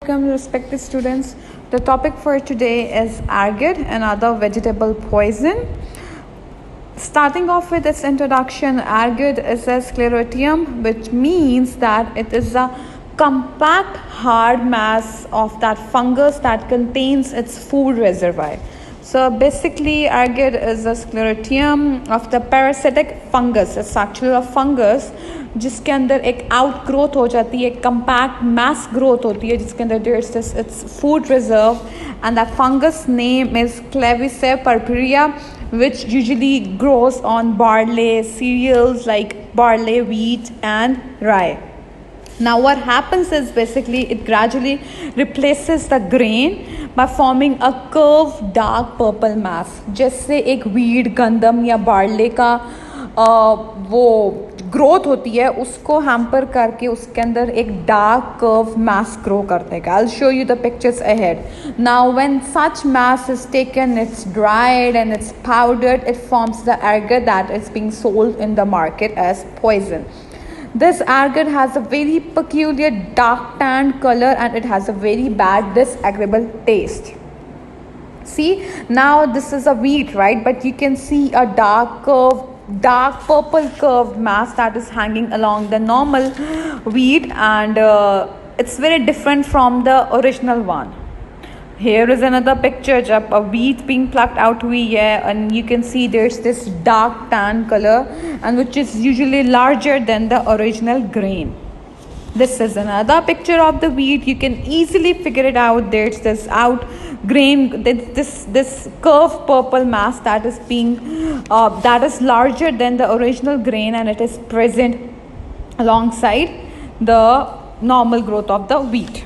welcome respected students. The topic for today is agate, another vegetable poison. Starting off with its introduction, agate is a sclerotium, which means that it is a compact hard mass of that fungus that contains its food reservoir. So basically agate is a sclerotium of the parasitic fungus. It's actually a fungus जिसके अंदर एक out growth हो जाती है, एक compact mess growth होती है जिसके अंदर there is it's food reserve and that fungus name is Claviceps purpurea which usually grows on barley cereals like barley, wheat and rye. Now what happens is basically it gradually replaces the grain by forming a curved dark purple mass. जैसे एक wheat, गंदम या barley का वो growth होती है उसको hamper करके उसके अंदर एक डार्क कर्व मास ग्रो करते हैं. I'll show you the pictures ahead. Now when such mass is taken, it's dried and it's powdered, it forms the agate that is being sold in the market as poison. This agate has a very peculiar dark tan color and it has a very bad disagreeable taste. See, now this is a wheat, right? But you can see a dark purple curved mass that is hanging along the normal wheat, and it's very different from the original one. Here is another picture of a wheat being plucked out हुई है, and you can see there's this dark tan color and which is usually larger than the original grain. This is another picture of the wheat. You can easily figure it out. There's this out grain, this curved purple mass that is being that is larger than the original grain, and it is present alongside the normal growth of the wheat.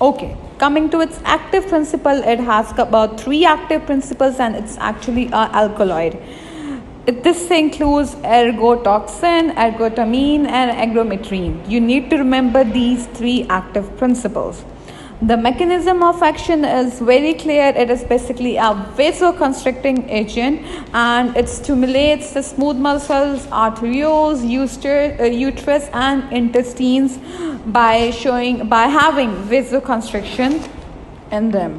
Okay, coming to its active principle, it has about 3 active principles, and it's actually an alkaloid. This includes ergotoxin, ergotamine, and agrometrine. You need to remember these 3 active principles. The mechanism of action is very clear. It is basically a vasoconstricting agent, and it stimulates the smooth muscles, arterioles, uterus, and intestines by having vasoconstriction in them.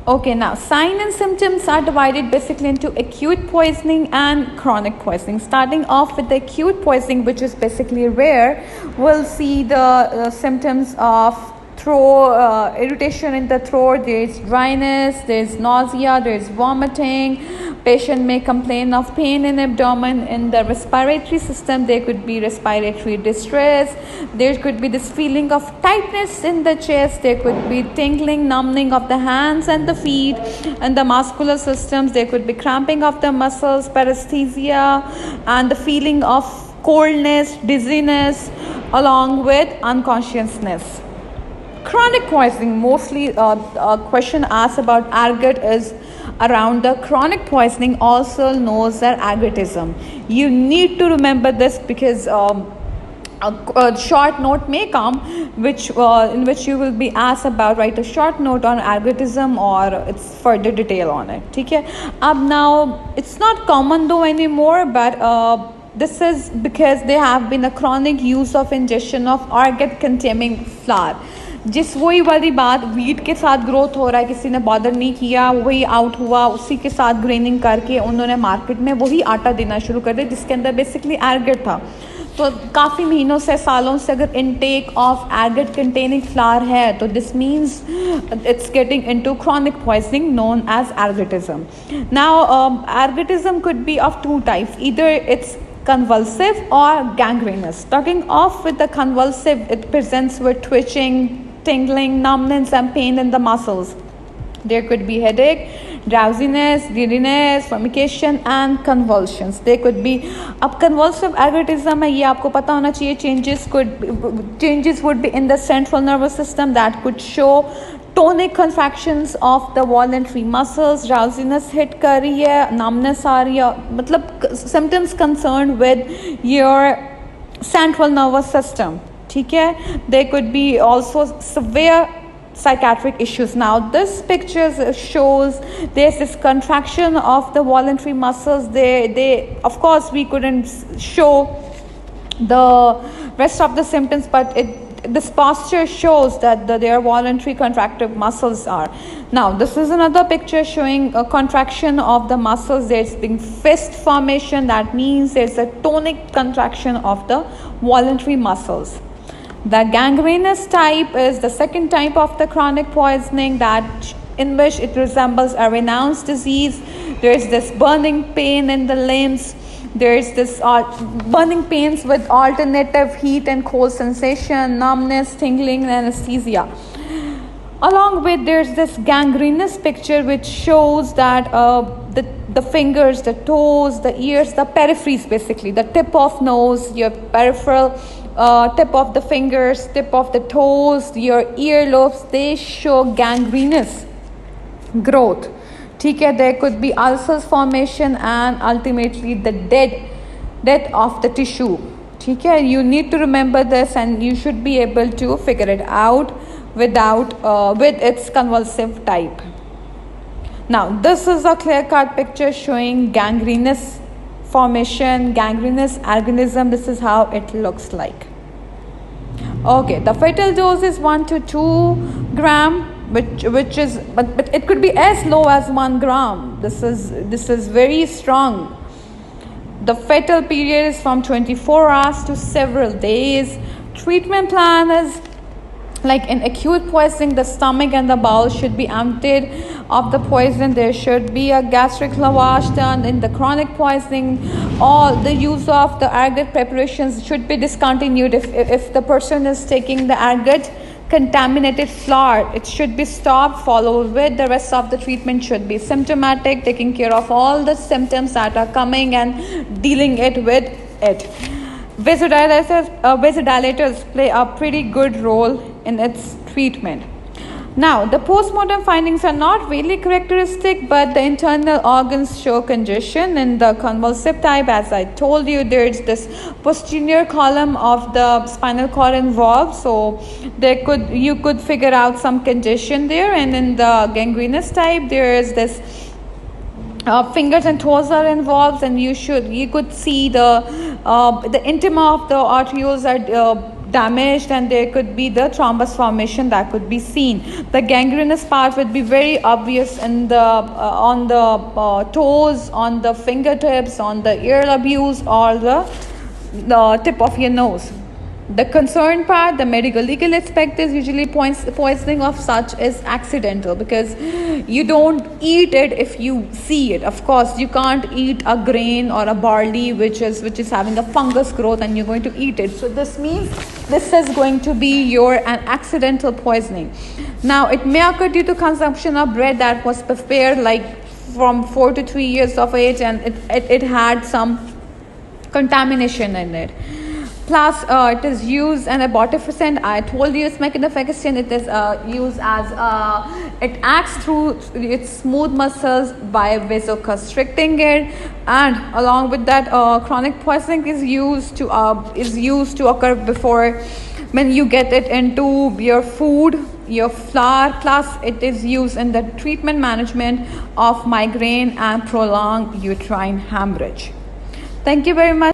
Okay, now sign and symptoms are divided basically into acute poisoning and chronic poisoning. Starting off with the acute poisoning, which is basically rare, we'll see the symptoms of irritation in the throat, there is dryness, there is nausea, there is vomiting. Patient may complain of pain in abdomen. In the respiratory system, there could be respiratory distress, there could be this feeling of tightness in the chest, there could be tingling, numbing of the hands and the feet. In the muscular systems, there could be cramping of the muscles, paresthesia, and the feeling of coldness, dizziness, along with unconsciousness. Chronic poisoning, mostly a question asked about agate is around the chronic poisoning, also known as agatism. You need to remember this because a short note may come in which you will be asked about, write a short note on agatism or its further detail on it. ठीक है, अब now it's not common though anymore, but this is because there have been a chronic use of ingestion of agate containing flour. जिस वही वाली बात, wheat के साथ growth हो रहा है, किसी ने बॉदर नहीं किया, वही आउट हुआ, उसी के साथ ग्रेनिंग करके उन्होंने मार्केट में वही आटा देना शुरू कर दिया जिसके अंदर बेसिकली एगेट था. तो काफ़ी महीनों से, सालों से अगर intake of agate containing flower है तो this means it's getting into chronic poisoning known as ergotism. Now ergotism could be of 2 types. Either it's convulsive or gangrenous. Starting off with the convulsive, it presents with twitching, tingling, numbness, and pain in the muscles. There could be headache, drowsiness, giddiness, formication, and convulsions. There could be अब convulsive ergotism है, ये आपको पता होना चाहिए. Changes would be in the central nervous system that could show tonic contractions of the voluntary muscles, drowsiness hit कर रही है, numbness आ रही है, मतलब symptoms concerned with your central nervous system. ठीक है, there could be also severe psychiatric issues. Now this picture shows there's this contraction of the voluntary muscles. They of course we couldn't show the rest of the symptoms, but this posture shows that their voluntary contractive muscles are. Now this is another picture showing a contraction of the muscles. There's been fist formation. That means there's a tonic contraction of the voluntary muscles. The gangrenous type is the second type of the chronic poisoning, that in which it resembles a renounced disease. There's this burning pain in the limbs. There's this burning pains with alternative heat and cold sensation, numbness, tingling, and anesthesia. Along with there's this gangrenous picture which shows that the fingers, the toes, the ears, the peripheries, basically the tip of nose, your peripheral tip of the fingers, tip of the toes, your earlobes, they show gangrenous growth. Okay, there could be ulcers formation and ultimately the death of the tissue. Okay, you need to remember this and you should be able to figure it out with its convulsive type. Now this is a clear-cut picture showing gangrenous formation, gangrenous organism. This is how it looks like. Okay, the fatal dose is 1 to 2 gram, which is but it could be as low as 1 gram. This is very strong. The fatal period is from 24 hours to several days. Treatment plan is like in acute poisoning, the stomach and the bowel should be emptied of the poison. There should be a gastric lavage done. In the chronic poisoning, all the use of the ergot preparations should be discontinued. If the person is taking the ergot contaminated flour, it should be stopped, followed with the rest of the treatment should be symptomatic, taking care of all the symptoms that are coming and dealing it with it. Vasodilators play a pretty good role in its treatment. Now, the postmortem findings are not really characteristic, but the internal organs show congestion. In the convulsive type, as I told you, there's this posterior column of the spinal cord involved, so you could figure out some congestion there. And in the gangrenous type, there is this fingers and toes are involved, and you could see the intima of the arterioles are damaged, and there could be the thrombus formation that could be seen. The gangrenous part would be very obvious in the on the toes, on the fingertips, on the ear lobules, or the tip of your nose. The concerned part, the medical legal aspect, is usually poisoning of such is accidental, because you don't eat it if you see it. Of course, you can't eat a grain or a barley which is having a fungus growth and you're going to eat it. So this means this is going to be an accidental poisoning. Now it may occur due to consumption of bread that was prepared like from 4 to 3 years of age, and it had some contamination in it. Plus, it is used an abortifacient. I told you its mechanism of action. It is used as it acts through its smooth muscles by vasoconstricting it, and along with that, chronic poisoning is used to occur before when you get it into your food, your flour. Plus, it is used in the treatment management of migraine and prolonged uterine hemorrhage. Thank you very much.